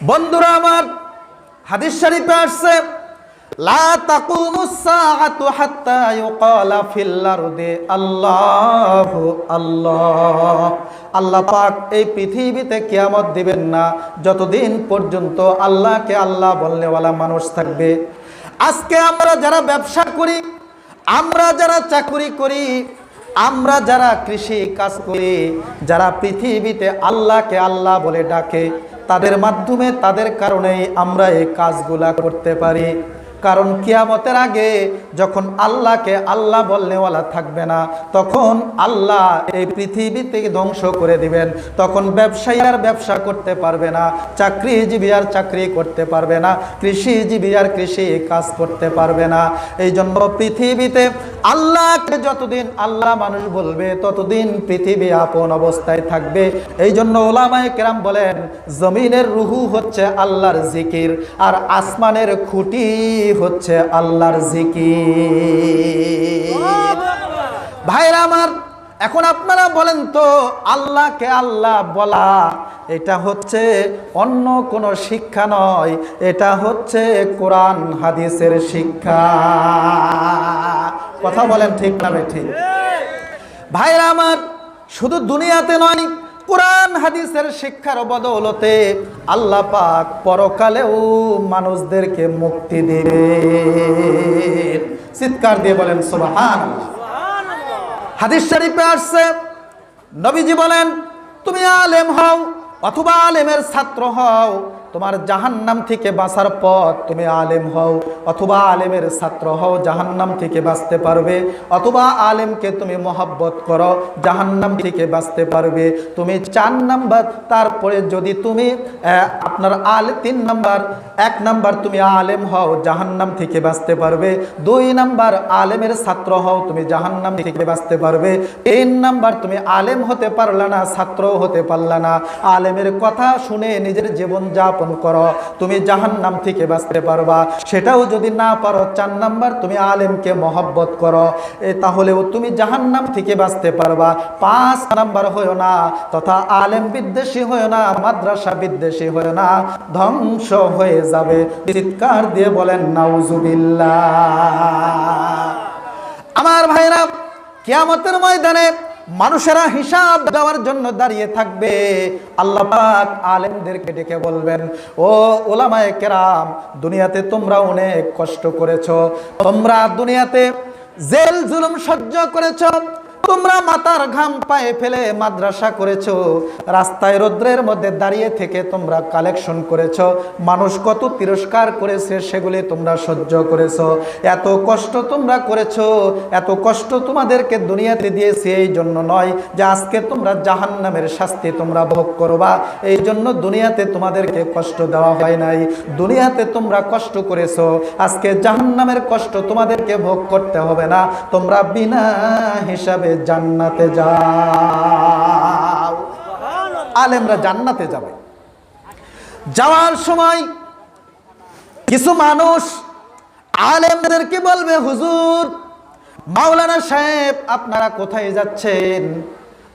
বন্ধুরা আমার, হাদিস শরীফে আসছে লা তাকুমুস সাআতু হাত্তা ইউকালা ফিল আরদি আল্লাহু আল্লাহ। আল্লাহ পাক এই পৃথিবীতে কিয়ামত দিবেন না যতদিন পর্যন্ত আল্লাহকে আল্লাহ বলনেওয়ালা মানুষ থাকবে। আজকে আমরা যারা ব্যবসা করি, আমরা যারা চাকরি করি, আমরা যারা কৃষি কাজ করি, যারা পৃথিবীতে আল্লাহকে আল্লাহ বলে ডাকে, তাদের মাধ্যমে তাদের কারণেই আমরা এই কাজগুলা করতে পারি। কারণ কিয়ামতের আগে যখন আল্লাহকে আল্লাহ বলনেওয়ালা থাকবে না, তখন আল্লাহ এই পৃথিবী থেকে ধ্বংস করে দিবেন। তখন ব্যবসায়ী আর ব্যবসা করতে পারবে না, চাকরিজীবী আর চাকরি করতে পারবে না, কৃষিজীবী আর কৃষি কাজ করতে পারবে না। এই জন্য পৃথিবীতে আল্লাহকে যতদিন আল্লাহ মানুষ বলবে ততদিন পৃথিবী আপন অবস্থায় থাকবে। এই জন্য উলামায়ে কেরাম বলেন, জমিনের রুহু হচ্ছে আল্লাহর জিকির, আর আসমানের খুঁটি হচ্ছে আল্লাহর জিকির। ভাইরা আমার, এখন আপনারা বলেন তো, আল্লাহকে আল্লাহ বলা এটা হচ্ছে অন্য কোনো শিক্ষা নয়, এটা হচ্ছে কোরআন হাদিসের শিক্ষা। কথা বলেন ঠিক না ঠিক? ভাইরা আমার, শুধু দুনিয়াতে নয়, কোরআন হাদিসের শিক্ষার বদৌলতে আল্লাহ পাক পরকালেও মানুষদেরকে মুক্তি দেবে। চিৎকার দিয়ে বলেন সুবহানাল্লাহ। হাদিস শরীফে আসছে, নবীজি বলেন, তুমি আলেম হও অথবা আলেমের ছাত্র হও, তোমার জাহান্নাম থেকে বাঁচার পথ তুমি আলেম হও অথবা আলেমের ছাত্র হও, জাহান্নাম থেকে বাঁচতে পারবে। অথবা আলেমকে তুমি মহব্বত করো, জাহান্নাম থেকে বাঁচতে পারবে। তুমি 4 নাম্বার, তারপরে যদি তুমি আপনার 3 নাম্বার, 1 নাম্বার তুমি আলেম হও, জাহান্নাম থেকে বাঁচতে পারবে। 2 নাম্বার আলেমের ছাত্র হও, তুমি জাহান্নাম থেকে বাঁচতে পারবে। 3 নাম্বার তুমি আলেম হতে পারলা না, ছাত্রও হতে পারলা না, আলেমের কথা শুনে নিজের জীবন যাপন করো, তুমি জাহান্নাম থেকে বাঁচতে পারবা। সেটাও যদি না পারো, 4 নাম্বার তুমি আলেমকে মহব্বত করো, তাহলেও তুমি জাহান্নাম থেকে বাঁচতে পারবা। 5 নাম্বার হয়ো না, তথা আলেম বিদ্বেষী হয়ো না, মাদ্রাসা বিদ্বেষী হয়ো না, ধ্বংস হয়ে যাবে। চিৎকার দিয়ে বলেন নাউজুবিল্লাহ। আমার ভাইরা, কিয়ামতের ময়দানে মানুষেরা হিসাব দেওয়ার জন্য দাঁড়িয়ে থাকবে। আল্লাহ পাক আলেমদেরকে ডেকে বলবেন, ও উলামায়ে কেরাম, দুনিয়াতে তোমরা অনেক কষ্ট করেছো, তোমরা দুনিয়াতে জেল জুলুম সহ্য করেছো, তোমরা মাথার ঘাম পায়ে ফেলে মাদ্রাসা করেছো, রাস্তায় রৌদ্রের মধ্যে দাঁড়িয়ে থেকে তোমরা কালেকশন করেছো, মানুষ কত তিরস্কার করেছে সেগুলি তোমরা সহ্য করেছো। এত কষ্ট তোমরা করেছো, এত কষ্ট তোমাদেরকে দুনিয়াতে দিয়েছি এই জন্য নয় যে আজকে তোমরা জাহান্নামের শাস্তি তোমরা ভোগ করবা, এই জন্য দুনিয়াতে তোমাদেরকে কষ্ট দেওয়া হয় নাই। দুনিয়াতে তোমরা কষ্ট করেছো, আজকে জাহান্নামের কষ্ট তোমাদেরকে ভোগ করতে হবে না, তোমরা বিনা হিসাবে জান্নাতে যাও। আলেমরা জান্নাতে যাবে। যাওয়ার সময় কিছু মানুষ আলেমদেরকে বলবে, হুজুর, মাওলানা সাহেব, আপনারা কোথায় যাচ্ছেন?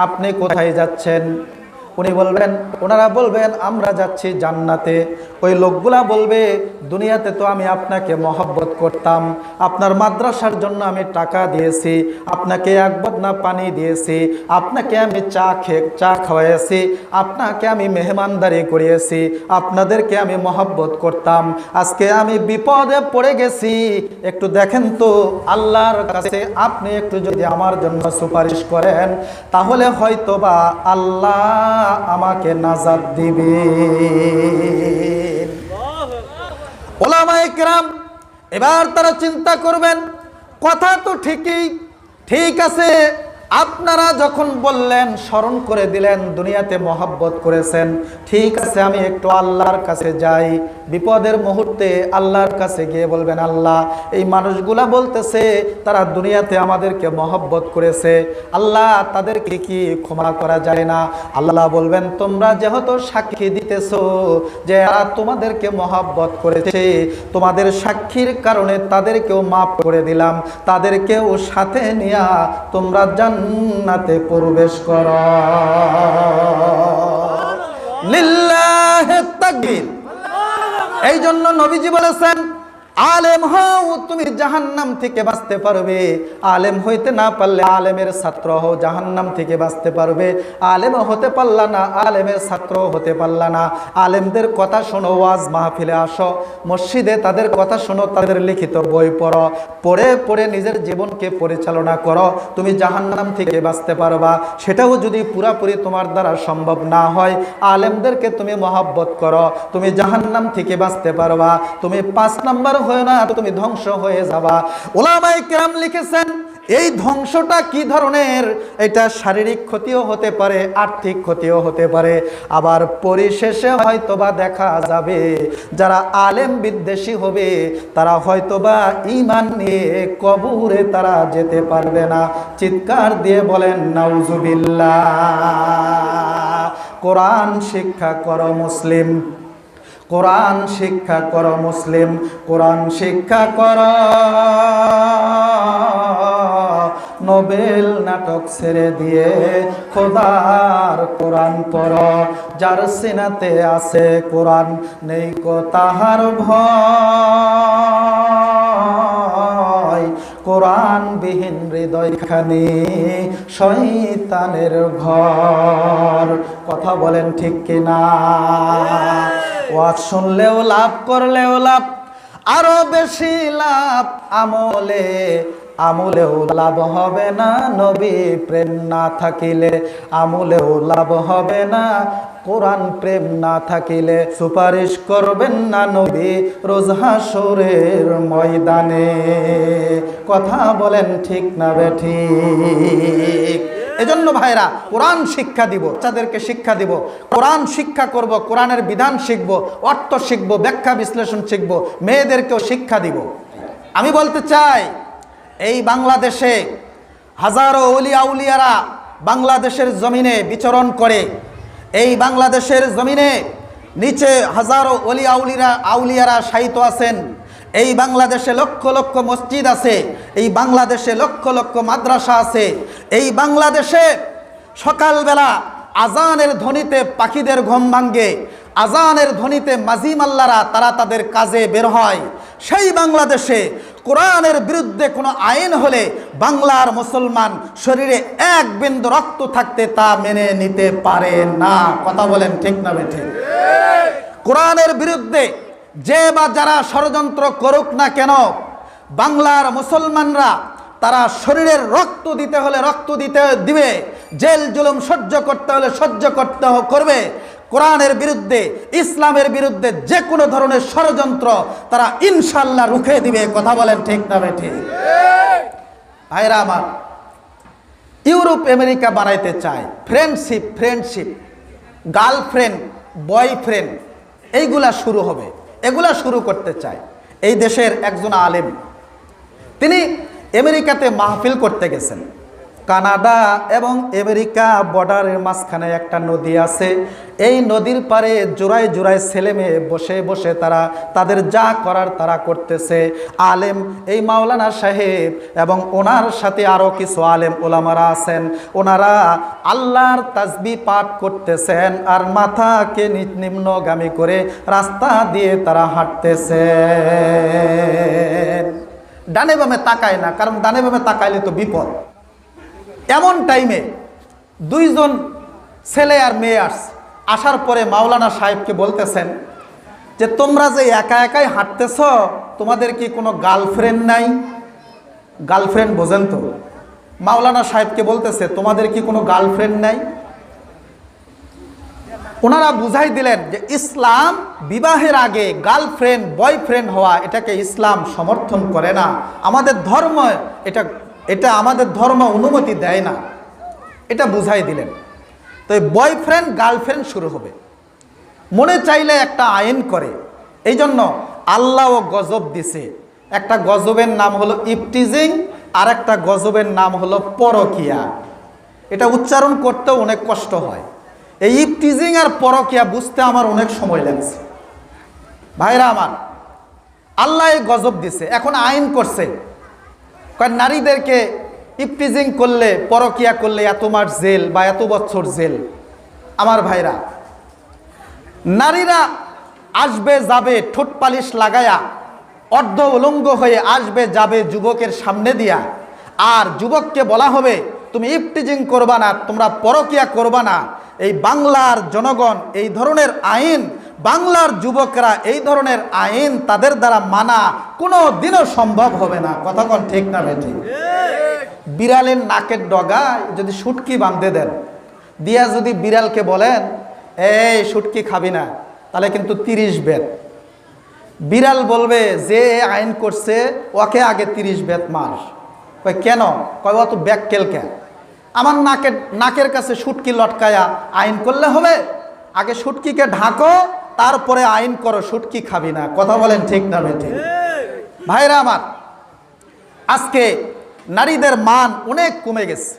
আপনি কোথায় যাচ্ছেন? ওনারা বলবেন, আমরা যাচ্ছি জান্নাতে। ওই লোকগুলা বলবে, দুনিয়াতে তো আমি আপনাকে মহব্বত করতাম, আপনার মাদ্রাসার জন্য আমি টাকা দিয়েছি, আপনাকে 1 বদনা পানি দিয়েছি, আপনাকে আমি চা খাওয়াইছি, আপনাকে আমি মেহমানদারি করিয়েছি, আপনাদেরকে আমি মহব্বত করতাম। আজকে আমি বিপদে পড়ে গেছি, একটু দেখেন তো আল্লাহর কাছে আপনি একটু যদি আমার জন্য সুপারিশ করেন, তাহলে হয়তোবা আল্লাহ আমাকে নাজাত দিবে। উলামায়ে কেরাম এবার তারা চিন্তা করবেন, কথা তো ঠিকই, ঠিক আছে, আপনারা যখন বললেন, স্মরণ করে দিলেন, দুনিয়াতে মহব্বত করেছেন, ঠিক আছে, আমি একটু আল্লাহর কাছে যাই। বিপদের মুহূর্তে আল্লাহর কাছে গিয়ে বলবেন, আল্লাহ, এই মানুষগুলা বলতেছে তারা দুনিয়াতে আমাদেরকে মহব্বত করেছে, আল্লাহ তাদেরকে কি ক্ষমা করা যায় না? আল্লাহ বলবেন, তোমরা যেহেতু সাক্ষী দিতেছো যে তোমাদেরকে মহব্বত করেছে, তোমাদের সাক্ষীর কারণে তাদেরকেও মাফ করে দিলাম, তাদেরকেও সাথে নিয়া তোমরা জান্নাতে প্রবেশ করো। লিল্লাহি তাকবীর। এই জন্য নবীজি বলেছেন, আলেম হও তুমি জাহান্নাম থেকে বাঁচতে পারবে, আলেম হইতে না পারলে আলেমের ছাত্র হও, জাহান্নাম থেকে বাঁচতে পারবে। আলেম হতে পারলা না, আলেমের ছাত্র হতে পারলা না, আলেমদের কথা শোনো, ওয়াজ মাহফিলে আসো, মসজিদে তাদের কথা শোনো, তাদের লিখিত বই পড়ো, পড়ে পড়ে নিজের জীবনকে পরিচালনা করো, তুমি জাহান্নাম থেকে বাঁচতে পারবা। সেটাও যদি পুরাপুরি তোমার দ্বারা সম্ভব না হয়, আলেমদেরকে তুমি মহব্বত করো, তুমি জাহান্নাম থেকে বাঁচতে পারবা। তুমি 5 নাম্বার হয় না, তুমি ধ্বংস হয়ে যাবা। ওলামায়ে কেরাম লিখেছেন, এই ধ্বংসটা কি ধরনের? এটা শারীরিক ক্ষতিও হতে পারে, আর্থিক ক্ষতিও হতে পারে, আবার পরিশেষে হয়তোবা দেখা যাবে যারা আলেম বিদ্বেষী হবে তারা হয়তোবা ঈমান নিয়ে কবরে তারা যেতে পারবে না। চিৎকার দিয়ে বলেন নাউজুবিল্লাহ। কোরআন শিক্ষা করো মুসলিম, কোরআন শিক্ষা করো মুসলিম, কোরআন শিক্ষা করো। নোবেল নাটক ছেড়ে দিয়ে খোদার কোরআন পড়ো। যার সিনাতে আছে কোরআন, নেই কো তাহার ভয়। কোরআন বিহীন হৃদয়খানি শয়তানের ঘর। কথা বলেন ঠিক কিনা? ওয়াজ শুনলেও লাভ, করলেও লাভ, আরো বেশি লাভ আমলে। আমলেও লাভ হবে না নবী প্রেম না থাকিলে, আমলেও লাভ হবে না কোরআন প্রেম না থাকিলে। সুপারিশ করবেন না নবী রোজ হাসরের ময়দানে। কথা বলেন ঠিক না বেঠিক? এজন্য ভাইরা কোরআন শিক্ষা দিব, বাচ্চাদেরকে শিক্ষা দিব, কোরআন শিক্ষা করব, কোরআনের বিধান শিখব, অর্থ শিখব, ব্যাখ্যা বিশ্লেষণ শিখব, মেয়েদেরকেও শিক্ষা দিব। আমি বলতে চাই, এই বাংলাদেশে হাজারো ওলি আউলিয়ারা বাংলাদেশের জমিনে বিচরণ করে। এই বাংলাদেশের জমিনে নিচে হাজারো ওলি আউলিয়ারা শায়িত আছেন। এই বাংলাদেশে লক্ষ লক্ষ মসজিদ আছে, এই বাংলাদেশে লক্ষ লক্ষ মাদ্রাসা আছে। এই বাংলাদেশে সকালবেলা আজানের ধ্বনিতে পাখিদের ঘুম ভাঙ্গে, আজানের ধ্বনিতে মাঝি মাল্লারা তারা তাদের কাজে বের হয়। সেই বাংলাদেশে কোরআনের বিরুদ্ধে কোনো আইন হলে বাংলার মুসলমান শরীরে এক বিন্দু রক্ত থাকতে তা মেনে নিতে পারে না। কথা বলেন ঠিক না বেঠিক? কোরআনের বিরুদ্ধে যে বা যারা ষড়যন্ত্র করুক না কেন, বাংলার মুসলমানরা তারা শরীরের রক্ত দিতে হলে রক্ত দিবে, জেল জুলুম সহ্য করতে হলে সহ্য করবে। কোরআনের বিরুদ্ধে, ইসলামের বিরুদ্ধে যে কোনো ধরনের ষড়যন্ত্র তারা ইনশাল্লাহ রুখে দিবে। কথা বলেন ঠিক না বেঠিক? ভাইরা আমার, ইউরোপ আমেরিকা বানাইতে চায় ফ্রেন্ডশিপ, গার্লফ্রেন্ড বয়ফ্রেন্ড, এইগুলা শুরু হবে, এগুলা শুরু করতে চায়। এই দেশের একজন আলেম, তিনি আমেরিকাতে মাহফিল করতে গেছেন। কানাডা এবং আমেরিকা বর্ডারের মাঝখানে একটা নদী আছে। এই নদীর পারে জোড়ায় জোড়ায় ছেলে মেয়ে বসে বসে তারা তাদের যা করার তারা করতেছে। আলেম এই মাওলানা সাহেব এবং ওনার সাথে আরও কিছু আলেম ওলামারা আছেন, ওনারা আল্লাহর তাসবিহ পাঠ করতেছেন আর মাথাকে নিম্নগামী করে রাস্তা দিয়ে তারা হাঁটতেছে। ডানে বামে তাকায় না, কারণ ডানে বামে তাকাইলে তো বিপদ। এমন টাইমে দুইজন ছেলে আর মেয়ে আসার পরে মাওলানা সাহেবকে বলতেছেন যে, তোমরা যে একা একাই হাঁটতেছ, তোমাদের কি কোনো গার্লফ্রেন্ড নাই? গার্লফ্রেন্ড বোঝেন তো? মাওলানা সাহেবকে বলতেছে, তোমাদের কি কোনো গার্লফ্রেন্ড নাই? ওনারা বুঝাই দিলেন যে ইসলাম বিবাহের আগে গার্লফ্রেন্ড বয়ফ্রেন্ড হওয়া এটাকে ইসলাম সমর্থন করে না। আমাদের ধর্ম এটা আমাদের ধর্ম অনুমতি দেয় না, এটা বুঝাই দিলেন। তো এই বয়ফ্রেন্ড গার্লফ্রেন্ড শুরু হবে, মনে চাইলে একটা আইন করে। এই জন্য আল্লাহও গজব দিছে। একটা গজবের নাম হলো ইফটিজিং, আর একটা গজবের নাম হলো পরকিয়া। এটা উচ্চারণ করতেও অনেক কষ্ট হয়। এই ইফটিজিং আর পরকিয়া বুঝতে আমার অনেক সময় লাগছে। ভাইরা আমার, আল্লাহ গজব দিছে, এখন আইন করছে, নারীদেরকে ইফটিজিং করলে, পরকিয়া করলে এত মাস জেল বা এত বছর জেল। আমার ভাইরা, নারীরা আসবে যাবে ঠোঁট পালিশ লাগায়া অর্ধ উলঙ্গ হয়ে আসবে যাবে যুবকের সামনে দিয়া, আর যুবককে বলা হবে তুমি ইফটিজিং করবা না, তোমরা পরকিয়া করবা না। এই বাংলার জনগণ এই ধরনের আইন, বাংলার যুবকরা এই ধরনের আইন তাদের দ্বারা মানা কোনো দিনও সম্ভব হবে না। কথা কোন ঠিক না বেঠিক? বিড়ালের নাকের ডগায় যদি শুটকি বাঁধে দেন দিয়া যদি বিড়ালকে বলেন এই শুটকি খাবি না, তাহলে কিন্তু 30 বেত। বিড়াল বলবে যে আইন করছে ওকে আগে 30 বেত মার। কয় কেন? কয় অত ব্যাককেল কেন? আমার নাকের কাছে শুটকি লটকায়া আইন করলে হবে? আগে শুটকিকে ঢাকো, তারপরে আইন করো শুটকি খাবি না। কথা বলেন ঠিক না বেঠিক? ভাইরা আমার, আজকে নারীদের মান অনেক কমে গেছে।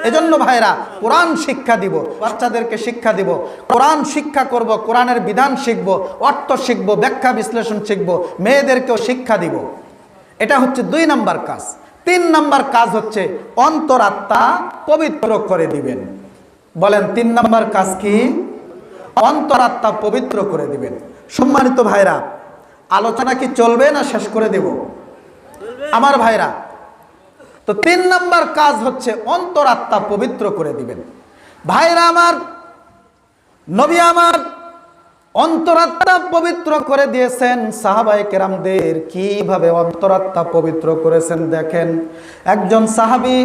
এজন্য ভাইরা কোরআন শিক্ষা দিব, বাচ্চাদেরকে শিক্ষা দিব, কোরআন শিক্ষা করব, কোরআনের বিধান শিখব, অর্থ শিখব, ব্যাখ্যা বিশ্লেষণ শিখব, মেয়েদেরকেও শিক্ষা দিব। এটা হচ্ছে 2 নাম্বার কাজ। 3 নাম্বার কাজ হচ্ছে অন্তরাত্মা পবিত্র করে দিবেন। বলেন 3 নাম্বার কাজ কি? অন্তরাত্মা পবিত্র করে দিবেন। সম্মানিত ভাইরা, আলোচনা কি চলবে না শেষ করে দেব? আমার ভাইরা, তো 3 নাম্বার কাজ হচ্ছে অন্তরাত্মা পবিত্র করে দিবেন। ভাইরা আমার, নবী আমার অন্তরাত্মা পবিত্র করে দিয়েছেন। সাহাবায়ে কেরামদের কিভাবে অন্তরাত্মা পবিত্র করেছেন দেখেন। একজন সাহাবী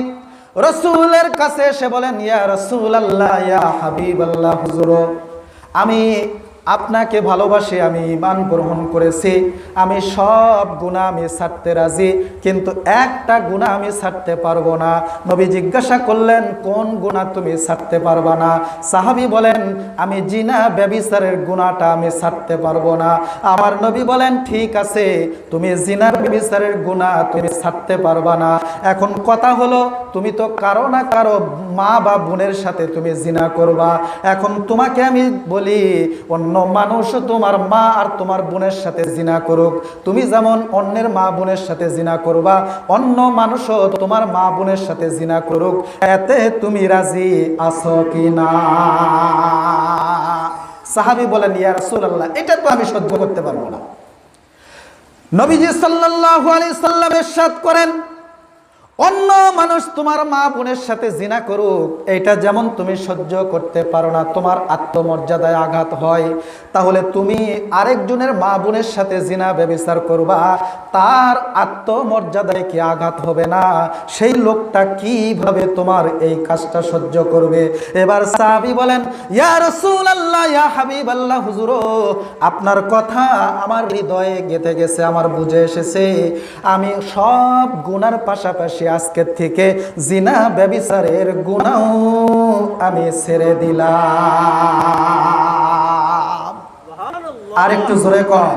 রাসূলের কাছে এসে বলেন, ইয়া রাসূলুল্লাহ, ইয়া হাবিবাল্লাহ, হুজুর আমি আপনাকে ভালোবাসি, আমি ঈমান গ্রহণ করেছি, আমি সব গুনাহ আমি ছাড়তে রাজি, কিন্তু একটা গুনাহ আমি ছাড়তে পারবো না। নবী জিজ্ঞাসা করলেন, কোন গুনাহ তুমি ছাড়তে পারবা না? সাহাবী বলেন, আমি জিনা ব্যভিচারের গুনাহটা আমি ছাড়তে পারবো না। আমার নবী বলেন, ঠিক আছে, তুমি জিনা ব্যভিচারের গুনাহ তুমি ছাড়তে পারবা না। এখন কথা হলো, তুমি তো কারো না কারো মা বা বোনের সাথে তুমি জিনা করবা। এখন তোমাকে আমি বলি, অন্য মানুষ তোমার মা আর তোমার বোনের সাথে জিনা করুক, তুমি যেমন অন্যের মা বোনের সাথে জিনা করবা, অন্য মানুষও তোমার মা বোনের সাথে জিনা করুক, এতে তুমি রাজি আছো কি না? সাহাবী বলেন, ইয়া রাসূলুল্লাহ, এটা তো আমি সহ্য করতে পারবো না। নবীজি সাল্লাল্লাহু আলাইহি সাল্লাম ইরশাদ করেন, অন্য মানুষ তোমার মা বোনের সাথে জিনা করুক, এটা যেমন তুমি সহ্য করতে পারো না, তোমার আত্মমর্যাদায় আঘাত হয়, তাহলে তুমি আরেকজনের মা বোনের সাথে জিনা ব্যভিচার করবা, তার আত্মমর্যাদায় কি আঘাত হবে না? সেই লোকটা কিভাবে তোমার এই কাজটা সহ্য করবে? এবার সাহাবী বলেন, ইয়া রাসূলুল্লাহ, ইয়া হাবিবাল্লাহ, হুজুর আপনার কথা আমার হৃদয়ে গেঁথে গেছে, আমার বুঝে এসেছে। আমি সব গুনার পাশাপাশি আজকের থেকে জিনা ব্যভিচারের গুনাহ আমি ছেড়ে দিলাম। আর একটু জোরে কর।